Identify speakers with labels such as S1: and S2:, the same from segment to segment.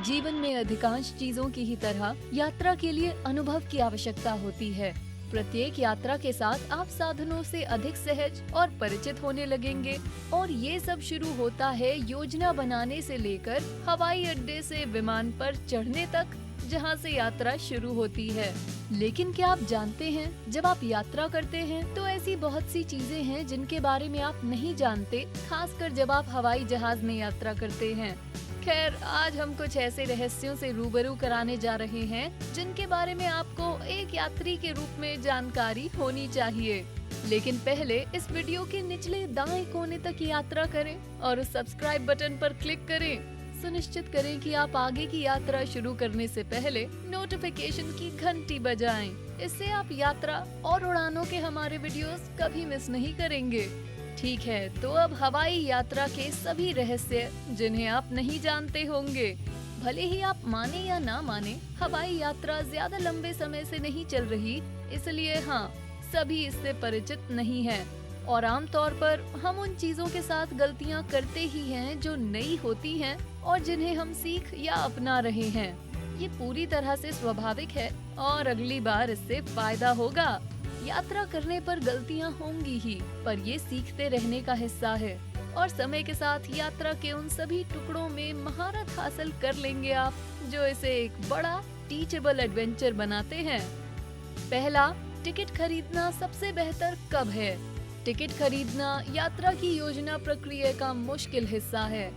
S1: जीवन में अधिकांश चीजों की ही तरह यात्रा के लिए अनुभव की आवश्यकता होती है। प्रत्येक यात्रा के साथ आप साधनों से अधिक सहज और परिचित होने लगेंगे और ये सब शुरू होता है योजना बनाने से लेकर हवाई अड्डे से विमान पर चढ़ने तक, जहाँ से यात्रा शुरू होती है। लेकिन क्या आप जानते हैं, जब आप यात्रा करते हैं तो ऐसी बहुत सी चीजें हैं जिनके बारे में आप नहीं जानते, खासकर जब आप हवाई जहाज में यात्रा करते हैं। खैर, आज हम कुछ ऐसे रहस्यों से रूबरू कराने जा रहे हैं जिनके बारे में आपको एक यात्री के रूप में जानकारी होनी चाहिए। लेकिन पहले इस वीडियो के निचले दाएं कोने तक यात्रा करें और उस सब्सक्राइब बटन पर क्लिक करें। सुनिश्चित करें कि आप आगे की यात्रा शुरू करने से पहले नोटिफिकेशन की घंटी बजाएं। इससे आप यात्रा और उड़ानों के हमारे वीडियोस कभी मिस नहीं करेंगे। ठीक है, तो अब हवाई यात्रा के सभी रहस्य जिन्हें आप नहीं जानते होंगे। भले ही आप माने या ना माने, हवाई यात्रा ज्यादा लंबे समय से नहीं चल रही, इसलिए हाँ, सभी इससे परिचित नहीं हैं। और आमतौर पर हम उन चीजों के साथ गलतियां करते ही हैं जो नई होती हैं और जिन्हें हम सीख या अपना रहे हैं। ये पूरी तरह से स्वाभाविक है और अगली बार इससे फायदा होगा। यात्रा करने पर गलतियां होंगी ही, पर ये सीखते रहने का हिस्सा है और समय के साथ यात्रा के उन सभी टुकड़ों में महारत हासिल कर लेंगे आप, जो इसे एक बड़ा टीचेबल एडवेंचर बनाते हैं। पहला, टिकट खरीदना सबसे बेहतर कब है? टिकट खरीदना यात्रा की योजना प्रक्रिया का मुश्किल हिस्सा है।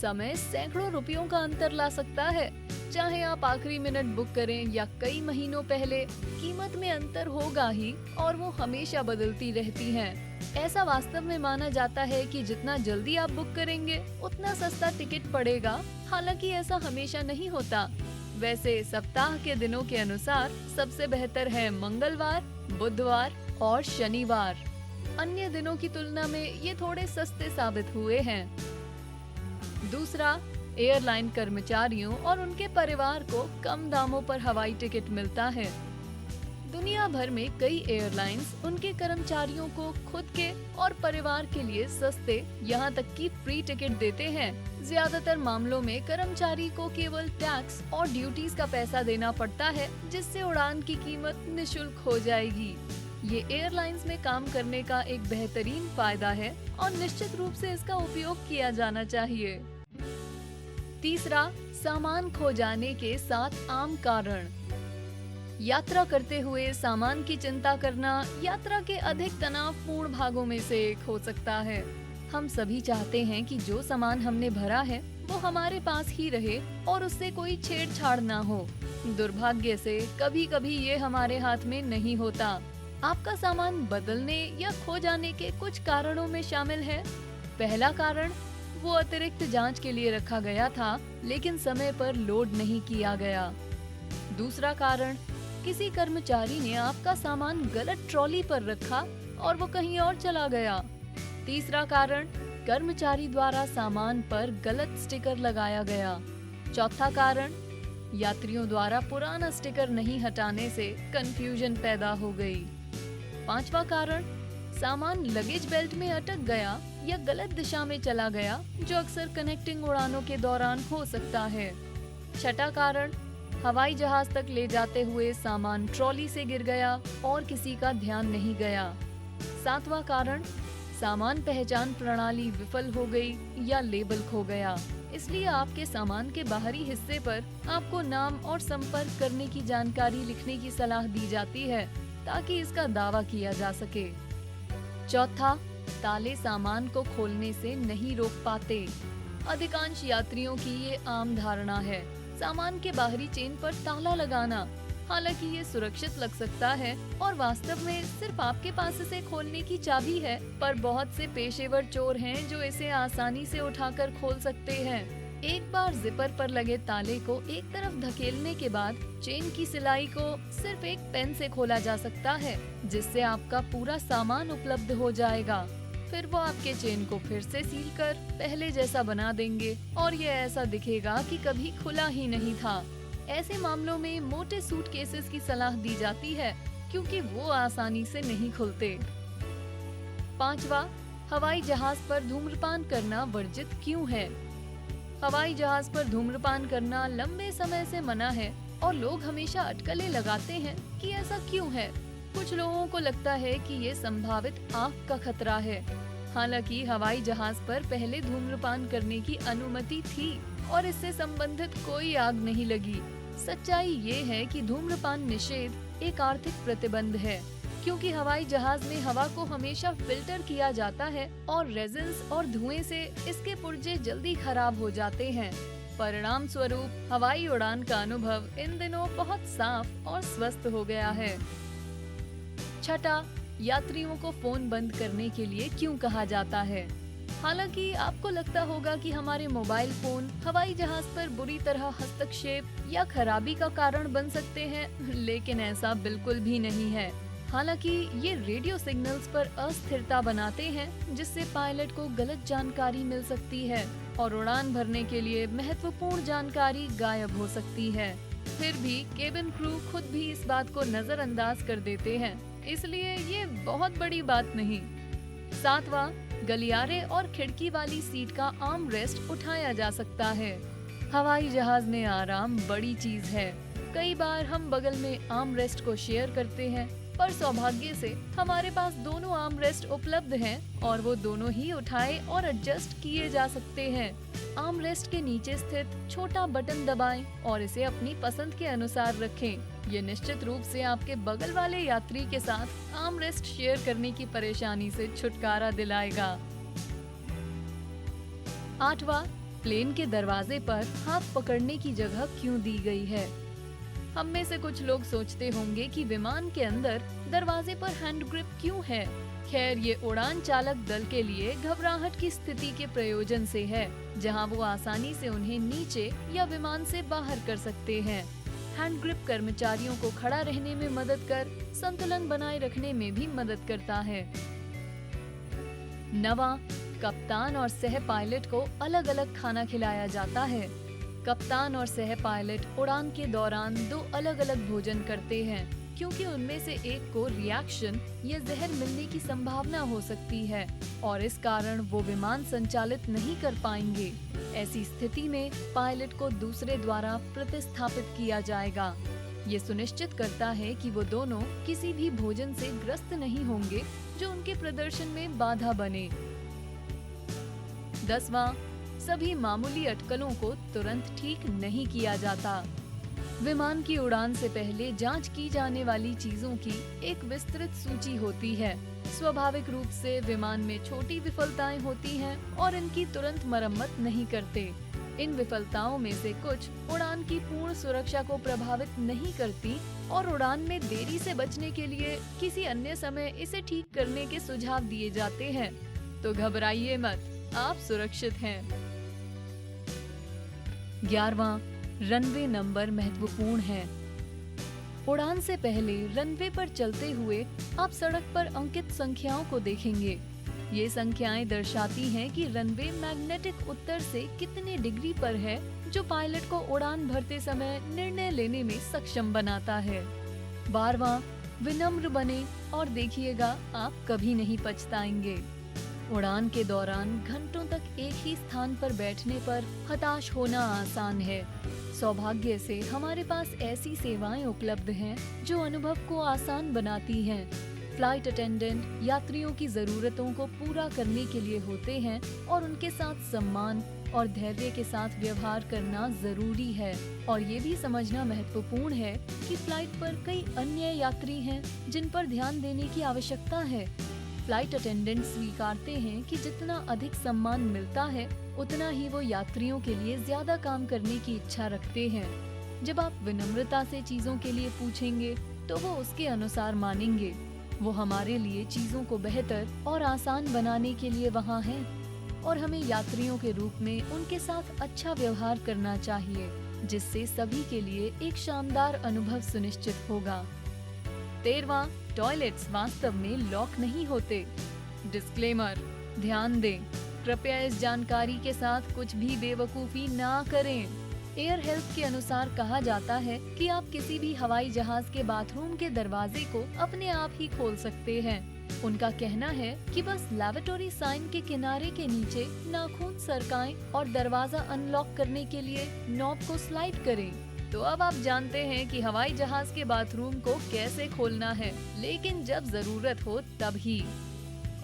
S1: समय सैकड़ों रुपयों का अंतर ला सकता है। चाहे आप आखिरी मिनट बुक करें या कई महीनों पहले, कीमत में अंतर होगा ही और वो हमेशा बदलती रहती हैं। ऐसा वास्तव में माना जाता है कि जितना जल्दी आप बुक करेंगे उतना सस्ता टिकट पड़ेगा। हालांकि ऐसा हमेशा नहीं होता। वैसे सप्ताह के दिनों के अनुसार सबसे बेहतर है मंगलवार, बुधवार और शनिवार। अन्य दिनों की तुलना में ये थोड़े सस्ते साबित हुए हैं। दूसरा, एयरलाइन कर्मचारियों और उनके परिवार को कम दामों पर हवाई टिकट मिलता है। दुनिया भर में कई एयरलाइंस उनके कर्मचारियों को खुद के और परिवार के लिए सस्ते, यहाँ तक कि फ्री टिकट देते हैं। ज्यादातर मामलों में कर्मचारी को केवल टैक्स और ड्यूटीज का पैसा देना पड़ता है, जिससे उड़ान की कीमत निशुल्क हो जाएगी। ये एयरलाइंस में काम करने का एक बेहतरीन फायदा है और निश्चित रूप से इसका उपयोग किया जाना चाहिए। तीसरा, सामान खो जाने के 7 आम कारण। यात्रा करते हुए सामान की चिंता करना यात्रा के अधिक तनावपूर्ण भागों में से एक हो सकता है। हम सभी चाहते हैं कि जो सामान हमने भरा है वो हमारे पास ही रहे और उससे कोई छेड़छाड़ ना हो। दुर्भाग्य से कभी कभी ये हमारे हाथ में नहीं होता। आपका सामान बदलने या खो जाने के कुछ कारणों में शामिल है। पहला कारण, वो अतिरिक्त जांच के लिए रखा गया था लेकिन समय पर लोड नहीं किया गया। दूसरा कारण, किसी कर्मचारी ने आपका सामान गलत ट्रॉली पर रखा और वो कहीं और चला गया। तीसरा कारण, कर्मचारी द्वारा सामान पर गलत स्टिकर लगाया गया। चौथा कारण, यात्रियों द्वारा पुराना स्टिकर नहीं हटाने से कंफ्यूजन पैदा हो गई। पांचवा कारण, सामान लगेज बेल्ट में अटक गया या गलत दिशा में चला गया, जो अक्सर कनेक्टिंग उड़ानों के दौरान हो सकता है। छठा कारण, हवाई जहाज तक ले जाते हुए सामान ट्रॉली से गिर गया और किसी का ध्यान नहीं गया। सातवां कारण, सामान पहचान प्रणाली विफल हो गई या लेबल खो गया, इसलिए आपके सामान के बाहरी हिस्से पर आपको नाम और संपर्क करने की जानकारी लिखने की सलाह दी जाती है ताकि इसका दावा किया जा सके। चौथा, ताले सामान को खोलने से नहीं रोक पाते। अधिकांश यात्रियों की ये आम धारणा है, सामान के बाहरी चेन पर ताला लगाना। हालांकि ये सुरक्षित लग सकता है और वास्तव में सिर्फ आपके पास इसे खोलने की चाबी है, पर बहुत से पेशेवर चोर हैं जो इसे आसानी से उठाकर खोल सकते हैं। एक बार जिपर पर लगे ताले को एक तरफ धकेलने के बाद चेन की सिलाई को सिर्फ एक पेन से खोला जा सकता है, जिससे आपका पूरा सामान उपलब्ध हो जाएगा। फिर वो आपके चेन को फिर से सील कर पहले जैसा बना देंगे और ये ऐसा दिखेगा कि कभी खुला ही नहीं था। ऐसे मामलों में मोटे सूटकेसेस की सलाह दी जाती है क्योंकि वो आसानी से नहीं खुलते। पांचवा, हवाई जहाज पर धूम्रपान करना वर्जित क्यों है? हवाई जहाज पर धूम्रपान करना लंबे समय से मना है और लोग हमेशा अटकलें लगाते हैं कि ऐसा क्यों है। कुछ लोगों को लगता है कि ये संभावित आग का खतरा है। हालांकि हवाई जहाज पर पहले धूम्रपान करने की अनुमति थी और इससे संबंधित कोई आग नहीं लगी। सच्चाई ये है कि धूम्रपान निषेध एक आर्थिक प्रतिबंध है, क्योंकि हवाई जहाज में हवा को हमेशा फिल्टर किया जाता है और रेजिन्स और धुएं से इसके पुर्जे जल्दी खराब हो जाते हैं। परिणाम स्वरूप हवाई उड़ान का अनुभव इन दिनों बहुत साफ और स्वस्थ हो गया है। छठा, यात्रियों को फोन बंद करने के लिए क्यों कहा जाता है। हालांकि आपको लगता होगा कि हमारे मोबाइल फोन हवाई जहाज पर बुरी तरह हस्तक्षेप या खराबी का कारण बन सकते हैं, लेकिन ऐसा बिल्कुल भी नहीं है। हालांकि ये रेडियो सिग्नल्स पर अस्थिरता बनाते हैं, जिससे पायलट को गलत जानकारी मिल सकती है और उड़ान भरने के लिए महत्वपूर्ण जानकारी गायब हो सकती है। फिर भी केबिन क्रू खुद भी इस बात को नजरअंदाज कर देते हैं, इसलिए ये बहुत बड़ी बात नहीं। सातवां, गलियारे और खिड़की वाली सीट का आर्म रेस्ट उठाया जा सकता है। हवाई जहाज में आराम बड़ी चीज है। कई बार हम बगल में आर्म रेस्ट को शेयर करते हैं, पर सौभाग्य से हमारे पास दोनों आर्म रेस्ट उपलब्ध हैं और वो दोनों ही उठाए और एडजस्ट किए जा सकते हैं। आर्म रेस्ट के नीचे स्थित छोटा बटन दबाएं और इसे अपनी पसंद के अनुसार रखें। ये निश्चित रूप से आपके बगल वाले यात्री के साथ आर्म रेस्ट शेयर करने की परेशानी से छुटकारा दिलाएगा। आठवां, प्लेन के दरवाजे पर हाथ पकड़ने की जगह क्यों दी गई है। हम में से कुछ लोग सोचते होंगे कि विमान के अंदर दरवाजे पर हैंड ग्रिप क्यों है। खैर, ये उड़ान चालक दल के लिए घबराहट की स्थिति के प्रयोजन से है, जहां वो आसानी से उन्हें नीचे या विमान से बाहर कर सकते हैं। हैंड ग्रिप कर्मचारियों को खड़ा रहने में मदद कर संतुलन बनाए रखने में भी मदद करता है। नवां, कप्तान और सह पायलट को अलग अलग खाना खिलाया जाता है। कप्तान और सह पायलट उड़ान के दौरान दो अलग अलग भोजन करते हैं, क्योंकि उनमें से एक को रिएक्शन या जहर मिलने की संभावना हो सकती है और इस कारण वो विमान संचालित नहीं कर पाएंगे। ऐसी स्थिति में पायलट को दूसरे द्वारा प्रतिस्थापित किया जाएगा। ये सुनिश्चित करता है कि वो दोनों किसी भी भोजन से ग्रस्त नहीं होंगे जो उनके प्रदर्शन में बाधा बने। 10वां, सभी मामूली अटकलों को तुरंत ठीक नहीं किया जाता। विमान की उड़ान से पहले जांच की जाने वाली चीजों की एक विस्तृत सूची होती है। स्वाभाविक रूप से विमान में छोटी विफलताएं होती हैं और इनकी तुरंत मरम्मत नहीं करते। इन विफलताओं में से कुछ उड़ान की पूर्ण सुरक्षा को प्रभावित नहीं करती और उड़ान में देरी से बचने के लिए किसी अन्य समय इसे ठीक करने के सुझाव दिए जाते हैं। तो घबराइए मत, आप सुरक्षित हैं। 11वां, रनवे नंबर महत्वपूर्ण है। उड़ान से पहले रनवे पर चलते हुए आप सड़क पर अंकित संख्याओं को देखेंगे। ये संख्याएं दर्शाती हैं कि रनवे मैग्नेटिक उत्तर से कितने डिग्री पर है, जो पायलट को उड़ान भरते समय निर्णय लेने में सक्षम बनाता है। 12वां, विनम्र बने और देखिएगा आप कभी नहीं पछताएंगे। उड़ान के दौरान घंटों तक एक ही स्थान पर बैठने पर हताश होना आसान है। सौभाग्य से हमारे पास ऐसी सेवाएं उपलब्ध हैं जो अनुभव को आसान बनाती हैं। फ्लाइट अटेंडेंट यात्रियों की जरूरतों को पूरा करने के लिए होते हैं और उनके साथ सम्मान और धैर्य के साथ व्यवहार करना जरूरी है। और ये भी समझना महत्वपूर्ण है कि फ्लाइट पर कई अन्य यात्री हैं जिन पर ध्यान देने की आवश्यकता है। फ्लाइट अटेंडेंट स्वीकारते हैं कि जितना अधिक सम्मान मिलता है, उतना ही वो यात्रियों के लिए ज्यादा काम करने की इच्छा रखते हैं। जब आप विनम्रता से चीजों के लिए पूछेंगे, तो वो उसके अनुसार मानेंगे। वो हमारे लिए चीजों को बेहतर और आसान बनाने के लिए वहाँ हैं और हमें यात्रियों के रूप में उनके साथ अच्छा व्यवहार करना चाहिए, जिससे सभी के लिए एक शानदार अनुभव सुनिश्चित होगा। 13वां, टॉयलेट्स वास्तव में लॉक नहीं होते। डिस्क्लेमर, ध्यान दें, कृपया इस जानकारी के साथ कुछ भी बेवकूफी ना करें। एयर हेल्प के अनुसार कहा जाता है कि आप किसी भी हवाई जहाज के बाथरूम के दरवाजे को अपने आप ही खोल सकते हैं। उनका कहना है कि बस लैबोरेटरी साइन के किनारे के नीचे नाखून सरकाएं और दरवाजा अनलॉक करने के लिए नॉब को स्लाइड करें। तो अब आप जानते हैं कि हवाई जहाज के बाथरूम को कैसे खोलना है, लेकिन जब जरूरत हो तभी।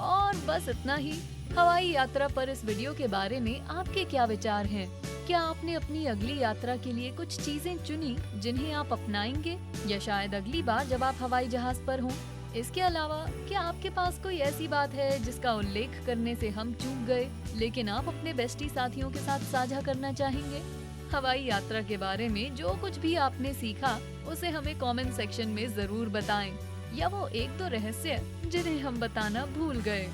S1: और बस इतना ही। हवाई यात्रा पर इस वीडियो के बारे में आपके क्या विचार हैं? क्या आपने अपनी अगली यात्रा के लिए कुछ चीजें चुनी जिन्हें आप अपनाएंगे, या शायद अगली बार जब आप हवाई जहाज पर हों? इसके अलावा क्या आपके पास कोई ऐसी बात है जिसका उल्लेख करने से हम चूक गए, लेकिन आप अपने बेस्टी साथियों के साथ साझा करना चाहेंगे? हवाई यात्रा के बारे में जो कुछ भी आपने सीखा उसे हमें कमेंट सेक्शन में जरूर बताएं, या वो एक दो रहस्य जिन्हें हम बताना भूल गए।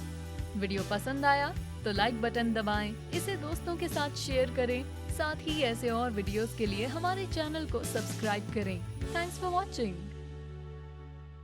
S1: वीडियो पसंद आया तो लाइक बटन दबाएं, इसे दोस्तों के साथ शेयर करें। साथ ही ऐसे और वीडियोस के लिए हमारे चैनल को सब्सक्राइब करें। Thanks for watching.